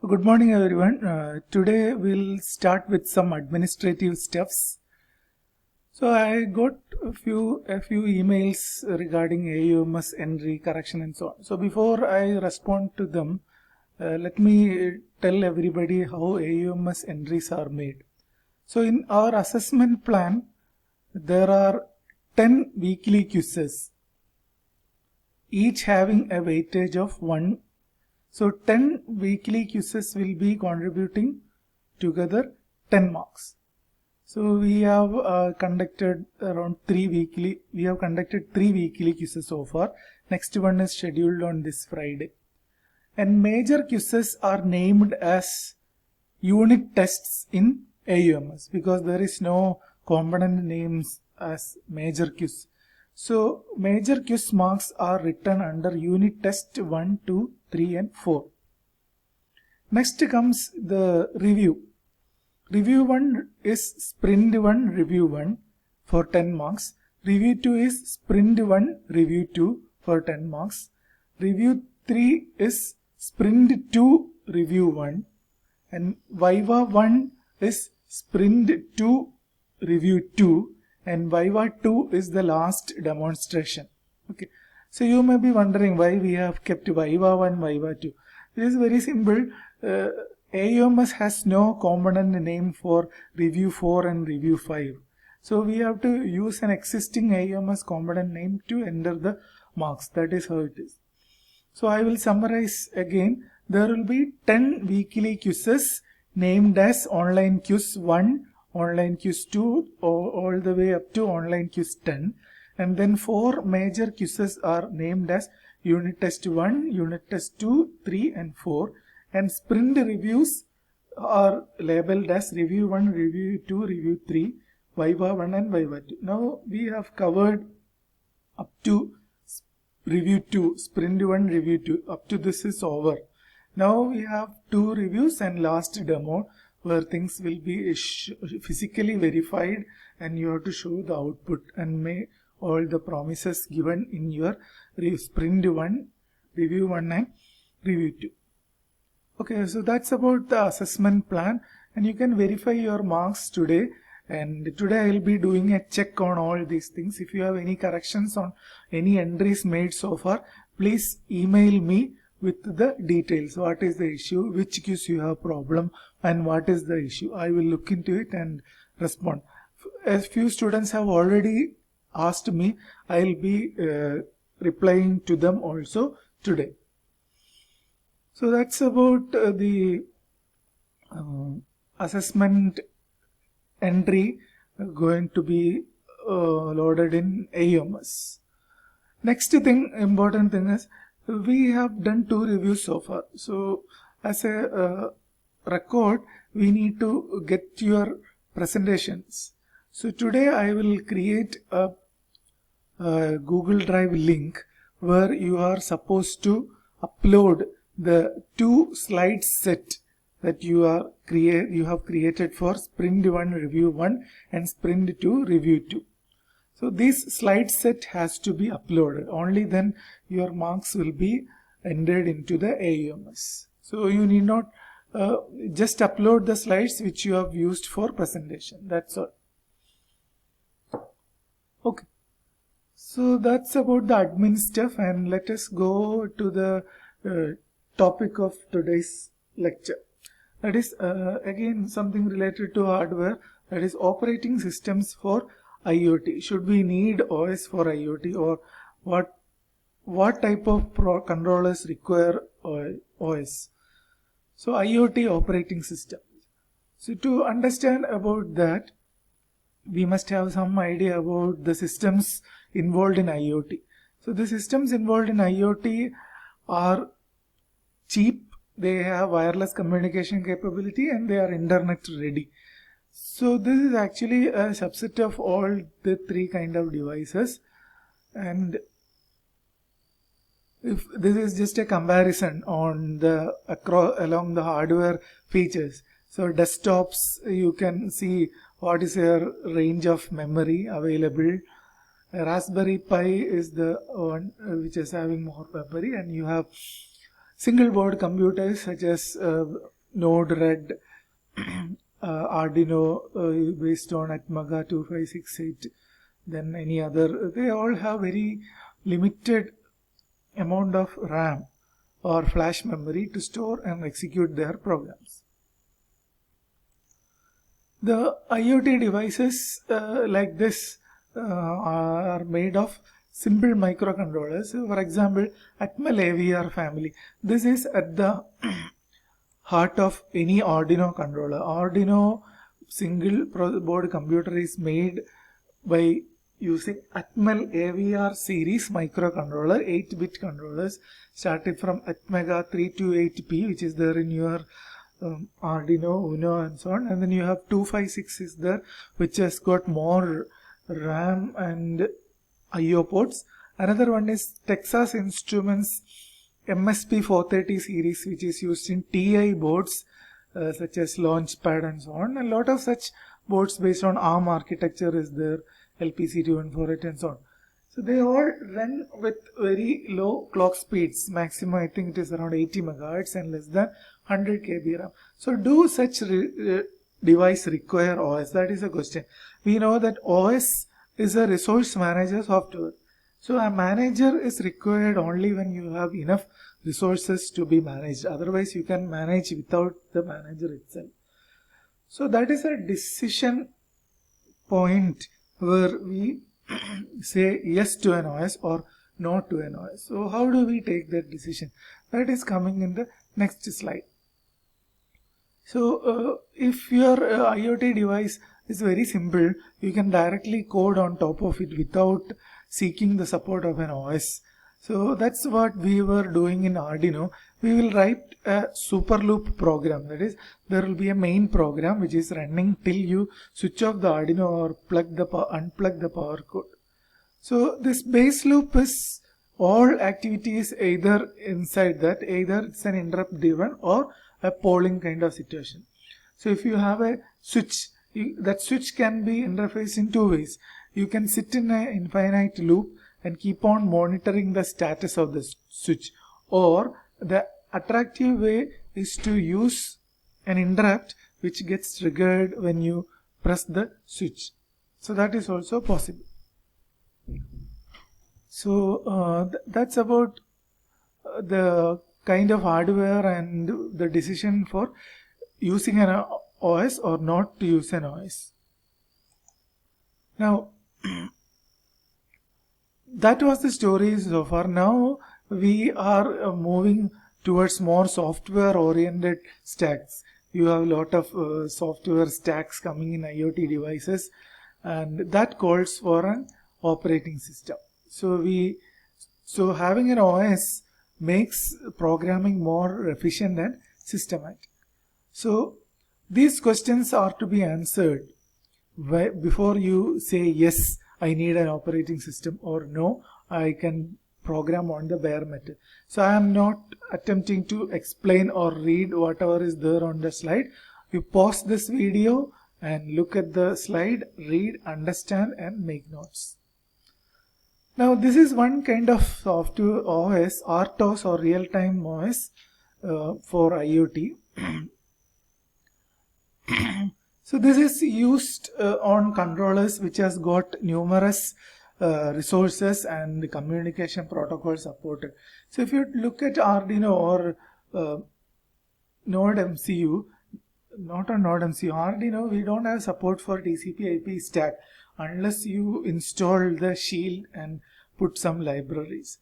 Good morning everyone. Today we'll start with some administrative stuffs. So I got a few emails regarding AUMS entry correction and so on. So before I respond to them, let me tell everybody how AUMS entries are made. So in our assessment plan, there are 10 weekly quizzes, each having a weightage of 1. So 10 weekly quizzes will be contributing together 10 marks. So we have conducted 3 weekly quizzes so far. Next one is scheduled on this Friday. And major quizzes are named as unit tests in AUMS because there is no component names as major quiz. So major quiz marks are written under unit test 1, 2, 3 and 4. Next comes the review. Review 1 is sprint 1 review 1 for 10 marks. Review 2 is sprint 1 review 2 for 10 marks. Review 3 is sprint 2 review 1. And Viva 1 is sprint 2 review 2. And Viva 2 is the last demonstration. Okay. So you may be wondering why we have kept Viva 1, Viva 2. It is very simple. AUMS has no component name for review 4 and review 5. So we have to use an existing AUMS component name to enter the marks. That is how it is. So I will summarize again. There will be 10 weekly quizzes named as online quiz 1, online quiz 2, all the way up to online quiz 10. And then 4 major quizzes are named as unit test 1, unit test 2, 3 and 4. And sprint reviews are labeled as review 1, review 2, review 3, Viva 1 and Viva 2. Now we have covered up to review 2, sprint 1, review 2. Up to this is over. Now we have 2 reviews and last demo where things will be physically verified and you have to show the output and make all the promises given in your sprint 1, review 1 and review 2. Okay, so that's about the assessment plan and you can verify your marks today. And today I will be doing a check on all these things. If you have any corrections on any entries made so far, please email me with the details. What is the issue, which quiz you have problem and what is the issue. I will look into it and respond. As few students have already asked me, I will be replying to them also today. So that's about the assessment entry going to be loaded in AUMS. Next thing, important thing is we have done 2 reviews so far. So as a record, we need to get your presentations. So today I will create a Google Drive link where you are supposed to upload the 2 slides set that you have created for sprint 1 review 1 and sprint 2 review 2. So this slide set has to be uploaded. Only then your marks will be entered into the AUMS. So you need not just upload the slides which you have used for presentation. That's all. Okay. So that's about the admin stuff and let us go to the topic of today's lecture. That is again something related to hardware, that is operating systems for IoT. Should we need OS for IoT or what type of controllers require OS? So IoT operating system. So to understand about that, we must have some idea about the systems involved in IoT. So the systems involved in IoT are cheap. They have wireless communication capability and they are internet ready. So this is actually a subset of all the 3 kind of devices, and if this is just a comparison on the along the hardware features. So desktops, you can see what is their range of memory available. Raspberry Pi is the one which is having more memory, and you have single board computers such as Node-RED, Arduino based on Atmega 2568, then any other, they all have very limited amount of RAM or flash memory to store and execute their programs. The IoT devices like this are made of simple microcontrollers. For example, Atmel AVR family. This is at the heart of any Arduino controller. Arduino single board computer is made by using Atmel AVR series microcontroller, 8-bit controllers, started from Atmega 328P, which is there in your Arduino, Uno and so on, and then you have 256 is there, which has got more RAM and IO ports. Another one is Texas Instruments MSP 430 series, which is used in TI boards such as Launchpad and so on. A lot of such boards based on ARM architecture is there, LPC2148 and so on. So they all run with very low clock speeds. Maximum I think it is around 80 megahertz and less than 100 KB RAM. So do such device require OS? That is a question. We know that OS is a resource manager software. So a manager is required only when you have enough resources to be managed. Otherwise you can manage without the manager itself. So that is a decision point where we say yes to an OS or no to an OS. So how do we take that decision? That is coming in the next slide. So if your IoT device is very simple, you can directly code on top of it without seeking the support of an OS. So that's what we were doing in Arduino. We will write a super loop program. That is, there will be a main program which is running till you switch off the Arduino or unplug the power cord. So this base loop is all activities either inside that, either it's an interrupt driven or a polling kind of situation. So if you have a switch, that switch can be interfaced in two ways. You can sit in an infinite loop and keep on monitoring the status of the switch, or the attractive way is to use an interrupt which gets triggered when you press the switch. So that is also possible. So that's about the kind of hardware and the decision for using an OS or not to use an OS. Now that was the story so far. Now we are moving towards more software oriented stacks. You have a lot of software stacks coming in IoT devices, and that calls for an operating system. So having an OS makes programming more efficient and systematic. So these questions are to be answered before you say yes, I need an operating system, or no, I can program on the bare metal. So I am not attempting to explain or read whatever is there on the slide. You pause this video and look at the slide, read, understand and make notes. Now this is one kind of software OS, RTOS or real-time OS for IoT. So this is used on controllers which has got numerous resources and communication protocols supported. So if you look at Arduino or Node MCU, not on Node MCU, Arduino, we don't have support for TCP/IP stack unless you install the shield and put some libraries.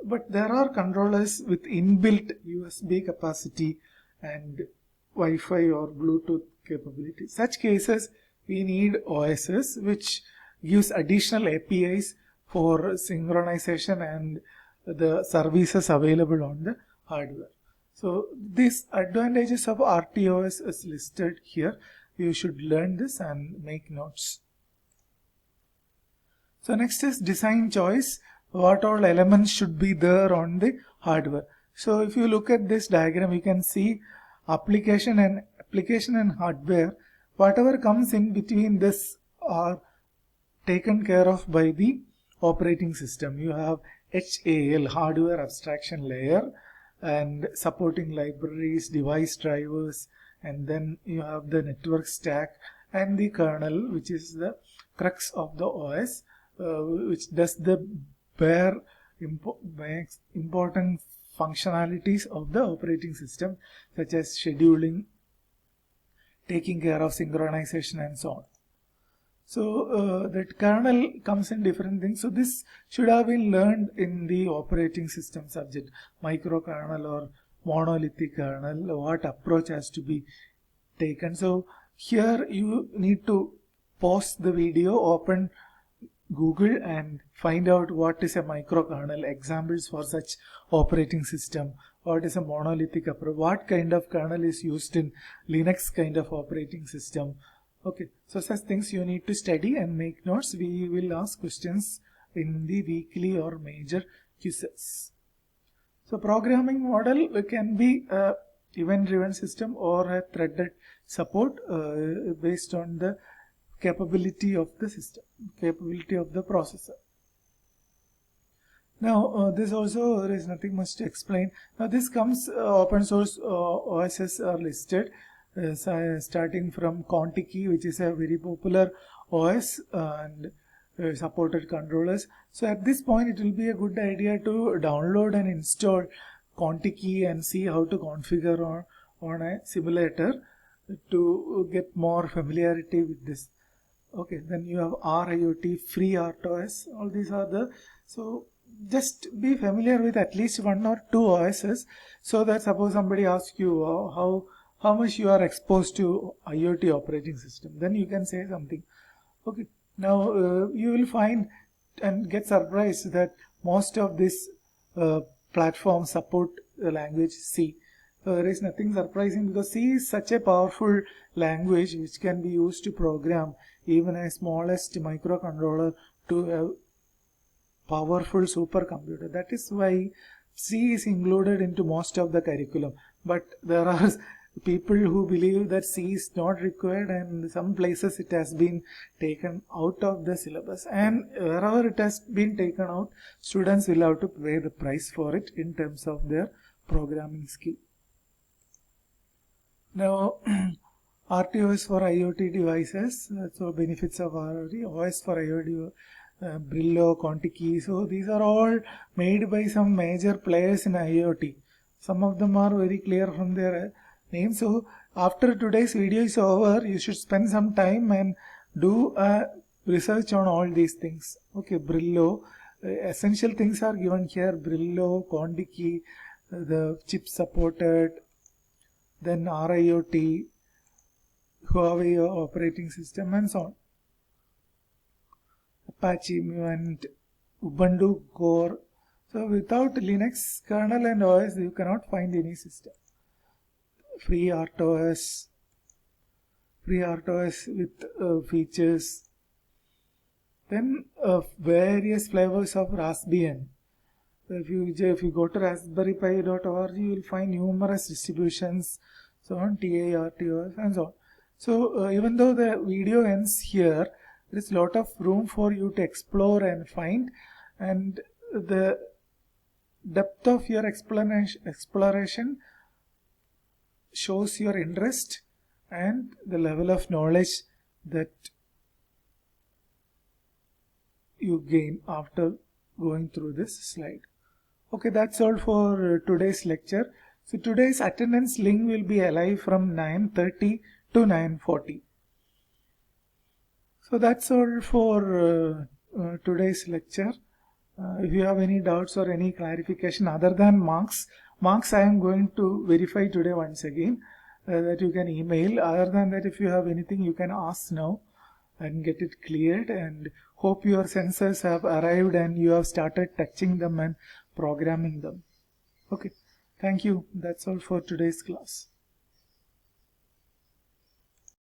But there are controllers with inbuilt USB capacity and Wi-Fi or Bluetooth capability. Such cases we need OSs which gives additional APIs for synchronization and the services available on the hardware. So these advantages of RTOS is listed here. You should learn this and make notes. So next is design choice. What all elements should be there on the hardware. So if you look at this diagram, you can see application and hardware. Whatever comes in between this are taken care of by the operating system. You have HAL, hardware abstraction layer, and supporting libraries, device drivers, and then you have the network stack and the kernel, which is the crux of the OS, which does the bare important functionalities of the operating system, such as scheduling, taking care of synchronization, and so on. So that kernel comes in different things. So this should have been learned in the operating system subject, microkernel or monolithic kernel, what approach has to be taken. So here you need to pause the video, open Google and find out what is a microkernel, examples for such operating system, what is a monolithic approach, what kind of kernel is used in Linux kind of operating system. Okay, so such things you need to study and make notes. We will ask questions in the weekly or major quizzes. So programming model can be a event-driven system or a threaded support based on the capability of the system, capability of the processor. Now this also, there is nothing much to explain. Now this comes open source OSs are listed starting from Contiki, which is a very popular OS and supported controllers. So at this point it will be a good idea to download and install Contiki and see how to configure on a simulator to get more familiarity with this. Okay, then you have RIoT, FreeRTOS, all these are the, so just be familiar with at least one or two OSs, so that suppose somebody asks you how much you are exposed to IoT operating system, then you can say something. Okay, now you will find and get surprised that most of these platforms support the language C. So there is nothing surprising, because C is such a powerful language which can be used to program even a smallest microcontroller to a powerful supercomputer. That is why C is included into most of the curriculum. But there are people who believe that C is not required, and in some places it has been taken out of the syllabus. And wherever it has been taken out, students will have to pay the price for it in terms of their programming skill. Now, RTOS for IoT devices, so benefits of RTOS, OS for IoT, Brillo, Contiki. So these are all made by some major players in IoT. Some of them are very clear from their names. So after today's video is over, you should spend some time and do research on all these things. Okay, Brillo, essential things are given here: Brillo, Contiki, the chip supported, then RIoT, Huawei operating system, and so on. Apache and Ubuntu Core. So without Linux kernel and OS, you cannot find any system. FreeRTOS with features. Then various flavors of Raspbian. If you go to raspberrypi.org, you will find numerous distributions, so on, TI, RTOS, and so on. So even though the video ends here, there is a lot of room for you to explore and find, and the depth of your exploration shows your interest and the level of knowledge that you gain after going through this slide. Okay, that's all for today's lecture. So today's attendance link will be alive from 9:30 to 9:40. So that's all for today's lecture. If you have any doubts or any clarification other than marks I am going to verify today once again, that you can email. Other than that, if you have anything, you can ask now and get it cleared, and hope your sensors have arrived and you have started touching them and programming them. Okay, thank you. That's all for today's class.